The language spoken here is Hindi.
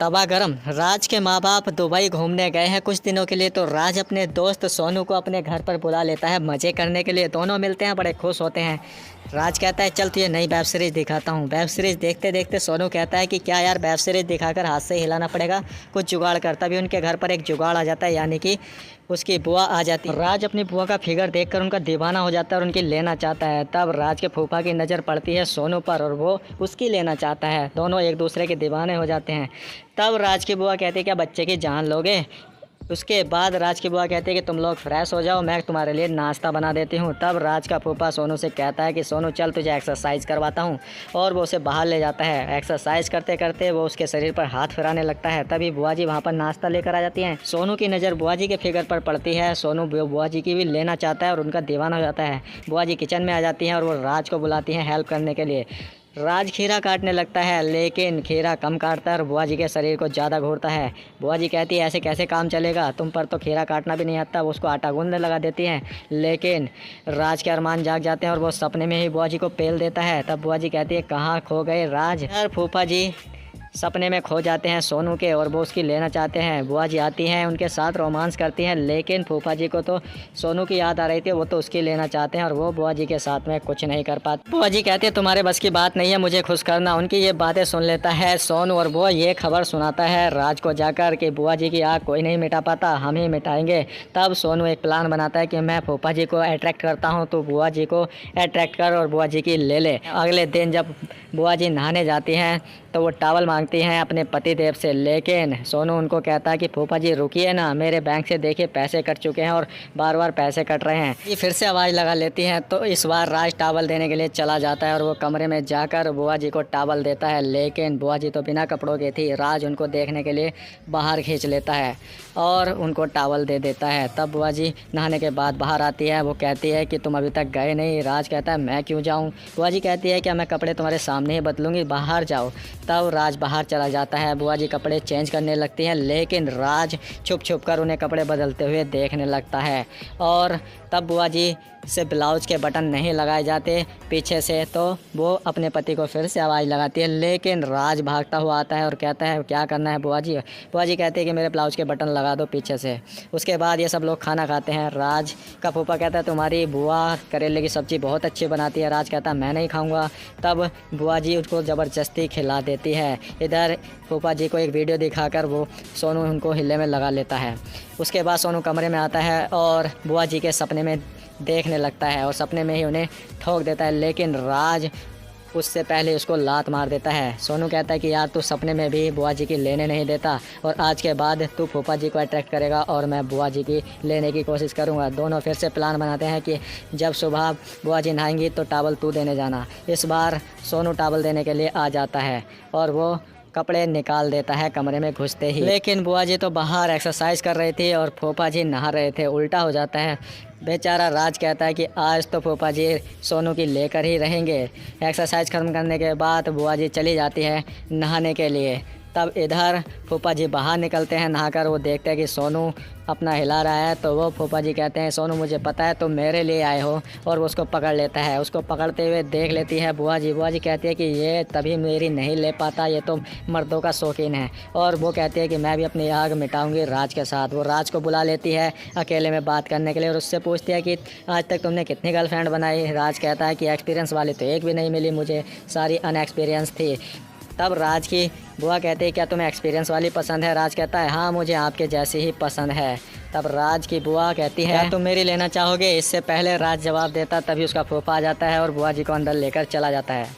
तवा गरम। राज के माँ बाप दुबई घूमने गए हैं कुछ दिनों के लिए, तो राज अपने दोस्त सोनू को अपने घर पर बुला लेता है मज़े करने के लिए। दोनों मिलते हैं, बड़े खुश होते हैं। राज कहता है चल तुझे नई वेब सीरीज़ दिखाता हूँ। वेब सीरीज़ देखते देखते सोनू कहता है कि क्या यार, वेब सीरीज़ दिखाकर हाथ से हिलाना पड़ेगा, कुछ जुगाड़ करता भी। उनके घर पर एक जुगाड़ आ जाता है, यानी कि उसकी बुआ आ जाती है। राज अपनी बुआ का फिगर देखकर उनका दीवाना हो जाता है और उनकी लेना चाहता है। तब राज के फूफा की नज़र पड़ती है सोनू पर और वो उसकी लेना चाहता है। दोनों एक दूसरे के दीवाने हो जाते हैं। तब राज की बुआ कहती है क्या बच्चे की जान लोगे। उसके बाद राज की बुआ कहती है कि तुम लोग फ्रेश हो जाओ, मैं तुम्हारे लिए नाश्ता बना देती हूँ। तब राज का फूफा सोनू से कहता है कि सोनू चल तुझे एक्सरसाइज करवाता हूँ, और वो उसे बाहर ले जाता है। एक्सरसाइज करते करते वो उसके शरीर पर हाथ फिराने लगता है। तभी बुआ जी वहाँ पर नाश्ता लेकर आ जाती हैं। सोनू की नज़र बुआ जी के फिगर पर पड़ती है। सोनू बुआ जी की भी लेना चाहता है और उनका दीवाना हो जाता है। बुआ जी किचन में आ जाती हैं और वो राज को बुलाती हैं हेल्प करने के लिए। राज खीरा काटने लगता है, लेकिन खीरा कम काटता है और बुआ जी के शरीर को ज़्यादा घूरता है। बुआ जी कहती है ऐसे कैसे काम चलेगा, तुम पर तो खीरा काटना भी नहीं आता। वो उसको आटा गूंदने लगा देती हैं, लेकिन राज के अरमान जाग जाते हैं और वो सपने में ही बुआ जी को पेल देता है। तब बुआ जी कहती है कहाँ खो गए राज। यार फूफा जी सपने में खो जाते हैं सोनू के और वो उसकी लेना चाहते हैं। बुआ जी आती हैं, उनके साथ रोमांस करती हैं, लेकिन फूफा जी को तो सोनू की याद आ रही थी, वो तो उसकी लेना चाहते हैं और वो बुआ जी के साथ में कुछ नहीं कर पाते। बुआ जी कहती है तुम्हारे बस की बात नहीं है मुझे खुश करना। उनकी ये बातें सुन लेता है सोनू और वो ये खबर सुनाता है राज को जाकर कि बुआ जी की आग कोई नहीं मिटा पाता, हम ही मिटाएंगे। तब सोनू एक प्लान बनाता है कि मैं फूफा जी को अट्रैक्ट करता हूँ, तो बुआ जी को अट्रैक्ट कर और बुआ जी की ले ले। अगले दिन जब बुआ जी नहाने जाती हैं तो वो टॉवल मांगती हैं अपने पति देव से, लेकिन सोनू उनको कहता है कि फूफा जी रुकिए ना, मेरे बैंक से देखिए पैसे कट चुके हैं और बार बार पैसे कट रहे हैं। ये फिर से आवाज़ लगा लेती हैं, तो इस बार राज टॉवल देने के लिए चला जाता है और वो कमरे में जाकर बुआ जी को टॉवल देता है, लेकिन बुआ जी तो बिना कपड़ों की थी। राज उनको देखने के लिए बाहर खींच लेता है और उनको टॉवल दे देता है। तब बुआ जी नहाने के बाद बाहर आती है, वो कहती है कि तुम अभी तक गए नहीं। राज कहता है मैं क्यों जाऊँ। बुआ जी कहती है क्या मैं कपड़े तुम्हारे सामने ही बदलूँगी, बाहर जाओ। तब राज बाहर चला जाता है। बुआ जी कपड़े चेंज करने लगती हैं, लेकिन राज छुप छुप कर उन्हें कपड़े बदलते हुए देखने लगता है। और तब बुआ जी से ब्लाउज के बटन नहीं लगाए जाते पीछे से, तो वो अपने पति को फिर से आवाज़ लगाती है, लेकिन राज भागता हुआ आता है और कहता है क्या करना है बुआ जी। बुआ जी कहती है कि मेरे ब्लाउज के बटन लगा दो पीछे से। उसके बाद ये सब लोग खाना खाते हैं। राज का फूफा कहता है तुम्हारी बुआ करेले की सब्ज़ी बहुत अच्छी बनाती है। राज कहता है मैं नहीं खाऊंगा। तब बुआ जी उसको ज़बरदस्ती खिला देती है। इधर फूफा जी को एक वीडियो दिखाकर वो सोनू उनको हिल्ले में लगा लेता है। उसके बाद सोनू कमरे में आता है और बुआ जी के सपने में देखने लगता है और सपने में ही उन्हें ठोक देता है, लेकिन राज उससे पहले उसको लात मार देता है। सोनू कहता है कि यार तू सपने में भी बुआ जी की लेने नहीं देता और आज के बाद तू फूफा जी को अट्रैक्ट करेगा और मैं बुआ जी की लेने की कोशिश करूंगा। दोनों फिर से प्लान बनाते हैं कि जब सुबह बुआ जी नहाएंगी तो टॉवल तू देने जाना। इस बार सोनू टॉवल देने के लिए आ जाता है और वो कपड़े निकाल देता है कमरे में घुसते ही, लेकिन बुआ जी तो बाहर एक्सरसाइज कर रही थी और फूफा जी नहा रहे थे। उल्टा हो जाता है। बेचारा राज कहता है कि आज तो फूफा जी सोनू की लेकर ही रहेंगे। एक्सरसाइज खत्म करने के बाद बुआ जी चली जाती है नहाने के लिए। तब इधर फूफा जी बाहर निकलते हैं नहाकर। वो देखते हैं कि सोनू अपना हिला रहा है, तो वो फूफा जी कहते हैं सोनू मुझे पता है तुम मेरे लिए आए हो, और वो उसको पकड़ लेता है। उसको पकड़ते हुए देख लेती है बुआ जी। बुआ जी कहती है कि ये तभी मेरी नहीं ले पाता, ये तो मर्दों का शौकीन है। और वो कहती है कि मैं भी अपनी आग मिटाऊंगी राज के साथ। वो राज को बुला लेती है अकेले में बात करने के लिए और उससे पूछती है कि आज तक तुमने कितनी गर्लफ्रेंड बनाई। राज कहता है कि एक्सपीरियंस वाली तो एक भी नहीं मिली मुझे, सारी अनएक्सपीरियंस थी। तब राज की बुआ कहती है क्या तुम्हें एक्सपीरियंस वाली पसंद है। राज कहता है हाँ मुझे आपके जैसी ही पसंद है। तब राज की बुआ कहती है क्या तुम मेरी लेना चाहोगे। इससे पहले राज जवाब देता तभी उसका फूफा आ जाता है और बुआ जी को अंदर लेकर चला जाता है।